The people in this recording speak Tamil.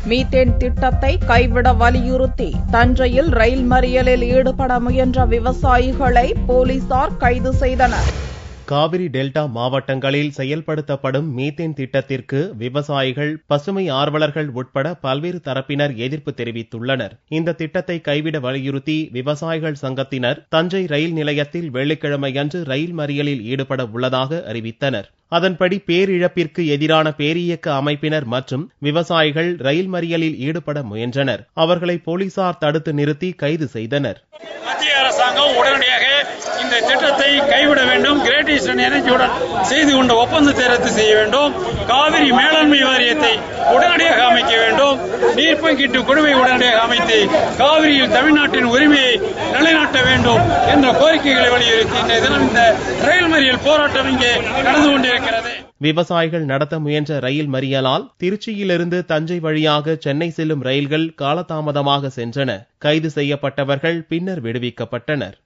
மீத்தேன் திட்டத்தை கைவிட வலியுறுத்தி தஞ்சையில் ரயில் மறியலில் ஈடுபட முயன்ற விவசாயிகளை போலீசார் கைது செய்தனர். காவிரி டெல்டா மாவட்டங்களில் செயல்படுத்தப்படும் மீத்தேன் திட்டத்திற்கு விவசாயிகள், பசுமை ஆர்வலர்கள் உட்பட பல்வேறு தரப்பினர் எதிர்ப்பு தெரிவித்துள்ளனர். இந்த திட்டத்தை கைவிட வலியுறுத்தி விவசாயிகள் சங்கத்தினர் தஞ்சை ரயில் நிலையத்தில் வெள்ளிக்கிழமையன்று ரயில் மறியலில் ஈடுபட உள்ளதாக அறிவித்தனர். அதன்படி பேரிழப்பிற்கு எதிரான பேரியக்க அமைப்பினர் மற்றும் விவசாயிகள் ரயில் மறியலில் ஈடுபட முயன்றனர். அவர்களை போலீசார் தடுத்து நிறுத்தி கைது செய்தனர். மத்திய அரசாங்கம் உடனடியாக இந்த திட்டத்தை கைவிட வேண்டும். கிரேட் ஈஸ்டர்ன் எனர்ஜியுடன் செய்து கொண்ட ஒப்பந்தத்தை ரத்து செய்ய வேண்டும். காவிரி மேலாண்மை வாரியத்தை உடனடியாக அமைக்க வேண்டும். நீர் பங்கீட்டு குழுவை உடனடியாக அமைத்து காவிரியில் தமிழ்நாட்டின் உரிமையை நிலைநாட்ட வேண்டும் என்ற கோரிக்கைகளை வலியுறுத்தி இன்றைய தினம் இந்த ரயில் மறியல் போராட்டம் இங்கே நடந்து கொண்டிருக்கிறது. விவசாயிகள் நடத்த முயன்ற ரயில் மறியலால் திருச்சியிலிருந்து தஞ்சை வழியாக சென்னை செல்லும் ரயில்கள் காலதாமதமாக சென்றன. கைது செய்யப்பட்டவர்கள் பின்னர் விடுவிக்கப்பட்டனர்.